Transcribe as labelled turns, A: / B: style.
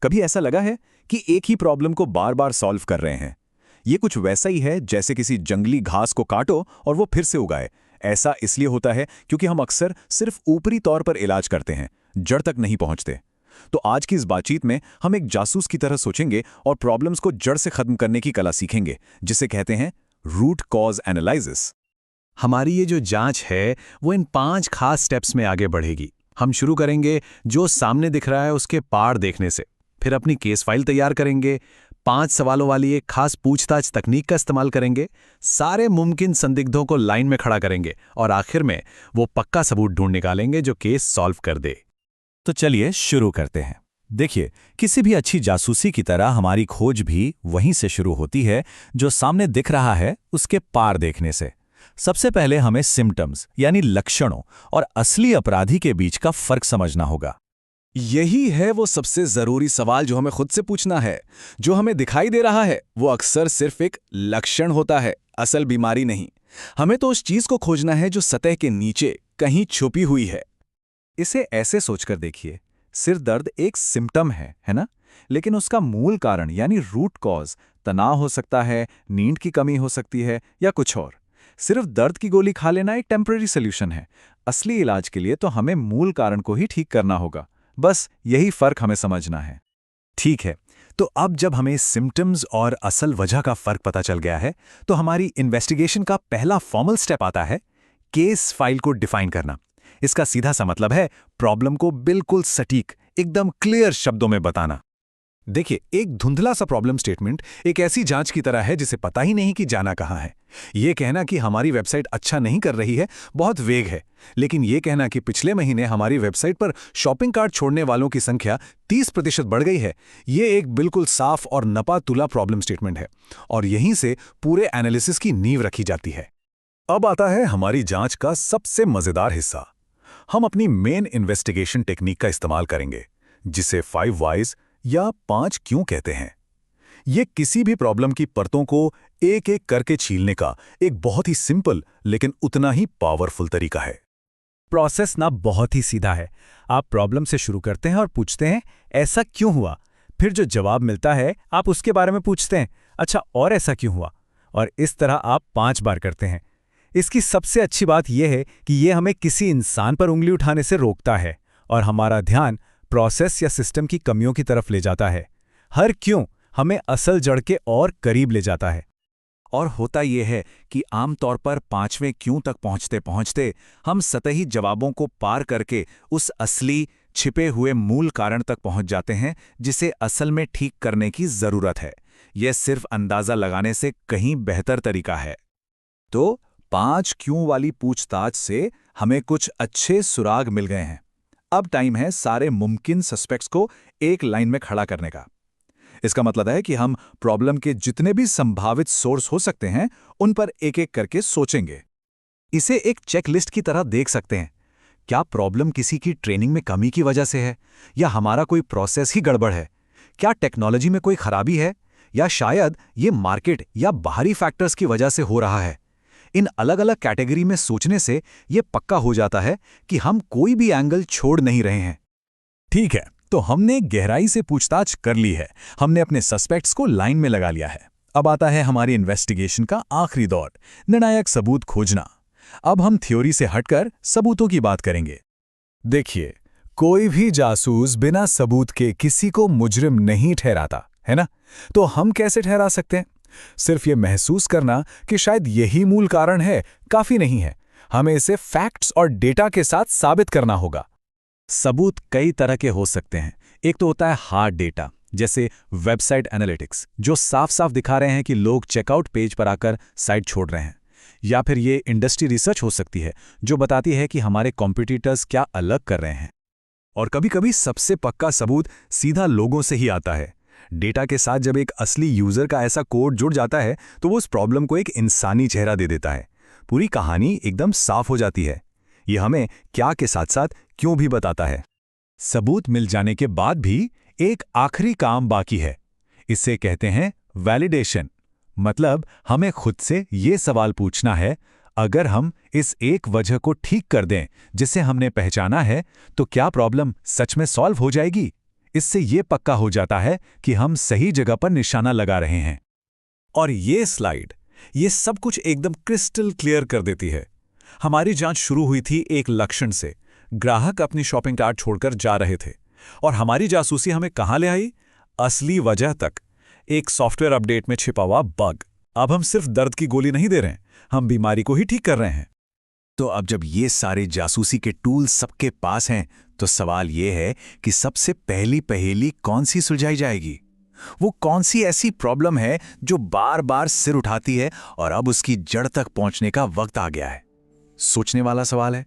A: कभी ऐसा लगा है कि एक ही प्रॉब्लम को बार बार सॉल्व कर रहे हैं? ये कुछ वैसा ही है जैसे किसी जंगली घास को काटो और वो फिर से उगाए। ऐसा इसलिए होता है क्योंकि हम अक्सर सिर्फ ऊपरी तौर पर इलाज करते हैं, जड़ तक नहीं पहुंचते। तो आज की इस बातचीत में हम एक जासूस की तरह सोचेंगे और प्रॉब्लम्स को जड़ से खत्म करने की कला सीखेंगे, जिसे कहते हैं रूट कॉज एनालिसिस।
B: हमारी ये जो जांच है वो इन 5 खास स्टेप्स में आगे बढ़ेगी। हम शुरू करेंगे जो सामने दिख रहा है उसके पार देखने से, फिर अपनी केस फाइल तैयार करेंगे, 5 सवालों वाली एक खास पूछताछ तकनीक का इस्तेमाल करेंगे, सारे मुमकिन संदिग्धों को लाइन में खड़ा करेंगे और आखिर में वो पक्का सबूत ढूंढ निकालेंगे जो केस सॉल्व कर दे।
A: तो चलिए शुरू करते हैं। देखिए, किसी भी अच्छी जासूसी की तरह हमारी खोज भी वहीं से शुरू होती है, जो सामने दिख रहा है उसके पार देखने से। सबसे पहले हमें सिम्टम्स यानी लक्षणों और असली अपराधी के बीच का फर्क समझना होगा।
C: यही है वो सबसे जरूरी सवाल जो हमें खुद से पूछना है। जो हमें दिखाई दे रहा है वो अक्सर सिर्फ एक लक्षण होता है, असल बीमारी नहीं। हमें तो उस चीज को खोजना है जो सतह के नीचे कहीं छुपी हुई है।
A: इसे ऐसे सोचकर देखिए, सिर दर्द एक सिम्टम है ना? लेकिन उसका मूल कारण यानी रूट कॉज तनाव हो सकता है, नींद की कमी हो सकती है या कुछ और। सिर्फ दर्द की गोली खा लेना एक टेम्परेरी सोल्यूशन है। असली इलाज के लिए तो हमें मूल कारण को ही ठीक करना होगा। बस यही फर्क हमें समझना है। ठीक है, तो अब जब हमें सिम्टम्स और असल वजह का फर्क पता चल गया है, तो हमारी इन्वेस्टिगेशन का पहला फॉर्मल स्टेप आता है केस फाइल को डिफाइन करना। इसका सीधा सा मतलब है प्रॉब्लम को बिल्कुल सटीक, एकदम क्लियर शब्दों में बताना। देखिए, एक धुंधला सा प्रॉब्लम स्टेटमेंट एक ऐसी जांच की तरह है जिसे पता ही नहीं कि जाना कहाँ है। ये कहना कि हमारी वेबसाइट अच्छा नहीं कर रही है बहुत वेग है, लेकिन ये कहना कि पिछले महीने हमारी वेबसाइट पर शॉपिंग कार्ट छोड़ने वालों की संख्या 30% बढ़ गई है, ये एक बिल्कुल साफ और नपा तुला प्रॉब्लम स्टेटमेंट है। और यहीं से पूरे एनालिसिस की नींव रखी जाती है। अब आता है हमारी जांच का सबसे मजेदार हिस्सा। हम अपनी मेन इन्वेस्टिगेशन टेक्निक का इस्तेमाल करेंगे, जिसे 5 वाइज या 5 क्यों कहते हैं। ये किसी भी प्रॉब्लम की परतों को एक एक करके छीलने का एक बहुत ही सिंपल लेकिन उतना ही पावरफुल तरीका है।
B: प्रोसेस ना बहुत ही सीधा है। आप प्रॉब्लम से शुरू करते हैं और पूछते हैं ऐसा क्यों हुआ, फिर जो जवाब मिलता है आप उसके बारे में पूछते हैं, अच्छा और ऐसा क्यों हुआ, और इस तरह आप 5 बार करते हैं। इसकी सबसे अच्छी बात यह है कि यह हमें किसी इंसान पर उंगली उठाने से रोकता है और हमारा ध्यान प्रोसेस या सिस्टम की कमियों की तरफ ले जाता है। हर क्यों हमें असल जड़ के और करीब ले जाता है।
A: और होता यह है कि आमतौर पर 5वें क्यों तक पहुंचते पहुंचते हम सतही जवाबों को पार करके उस असली छिपे हुए मूल कारण तक पहुंच जाते हैं, जिसे असल में ठीक करने की जरूरत है। यह सिर्फ अंदाजा लगाने से कहीं बेहतर तरीका है। तो 5 क्यों वाली पूछताछ से हमें कुछ अच्छे सुराग मिल गए हैं। अब टाइम है सारे मुमकिन सस्पेक्ट्स को एक लाइन में खड़ा करने का। इसका मतलब है कि हम प्रॉब्लम के जितने भी संभावित सोर्स हो सकते हैं उन पर एक एक करके सोचेंगे। इसे एक चेकलिस्ट की तरह देख सकते हैं। क्या प्रॉब्लम किसी की ट्रेनिंग में कमी की वजह से है, या हमारा कोई प्रोसेस ही गड़बड़ है? क्या टेक्नोलॉजी में कोई खराबी है, या शायद ये मार्केट या बाहरी फैक्टर्स की वजह से हो रहा है? इन अलग अलग कैटेगरी में सोचने से यह पक्का हो जाता है कि हम कोई भी एंगल छोड़ नहीं रहे हैं। ठीक है, तो हमने गहराई से पूछताछ कर ली है, हमने अपने सस्पेक्ट्स को लाइन में लगा लिया है। अब आता है हमारी इन्वेस्टिगेशन का आखिरी दौर, निर्णायक सबूत खोजना। अब हम थ्योरी से हटकर सबूतों की बात करेंगे। देखिए, कोई भी जासूस बिना सबूत के किसी को मुजरिम नहीं ठहराता, है ना? तो हम कैसे ठहरा सकते हैं? सिर्फ ये महसूस करना कि शायद यही मूल कारण है काफी नहीं है। हमें इसे फैक्ट्स और डेटा के साथ साबित करना होगा। सबूत कई तरह के हो सकते हैं। एक तो होता है हार्ड डेटा, जैसे वेबसाइट एनालिटिक्स, जो साफ साफ दिखा रहे हैं कि लोग चेकआउट पेज पर आकर साइट छोड़ रहे हैं। या फिर ये इंडस्ट्री रिसर्च हो सकती है, जो बताती है कि हमारे कॉम्पिटिटर्स क्या अलग कर रहे हैं। और कभी-कभी सबसे पक्का सबूत सीधा लोगों से ही आता है। डेटा के साथ जब एक असली यूजर का ऐसा कोड जुड़ जाता है तो वो उस प्रॉब्लम को एक इंसानी चेहरा दे देता है। पूरी कहानी एकदम साफ हो जाती है। ये हमें क्या के साथ साथ क्यों भी बताता है। सबूत मिल जाने के बाद भी एक आखिरी काम बाकी है। इसे कहते हैं वैलिडेशन। मतलब हमें खुद से ये सवाल पूछना है, अगर हम इस एक वजह को ठीक कर दें जिसे हमने पहचाना है, तो क्या प्रॉब्लम सच में सॉल्व हो जाएगी?
B: इससे ये पक्का हो जाता है कि हम सही जगह पर निशाना लगा रहे हैं। और ये स्लाइड ये सब कुछ एकदम क्रिस्टल क्लियर कर देती है। हमारी जांच शुरू हुई थी एक लक्षण से। ग्राहक अपनी शॉपिंग कार्ट छोड़कर जा रहे थे और हमारी जासूसी हमें कहां ले आई? असली वजह तक। एक सॉफ्टवेयर अपडेट में छिपा हुआ बग। अब हम सिर्फ दर्द की गोली नहीं दे रहे हैं, हम बीमारी को ही ठीक कर रहे हैं।
A: तो अब जब ये सारे जासूसी के टूल सबके पास हैं, तो सवाल ये है कि सबसे पहली पहेली कौन सी सुलझाई जाएगी? वो कौन सी ऐसी प्रॉब्लम है जो बार बार सिर उठाती है और अब उसकी जड़ तक पहुंचने का वक्त आ गया है? सोचने वाला सवाल है।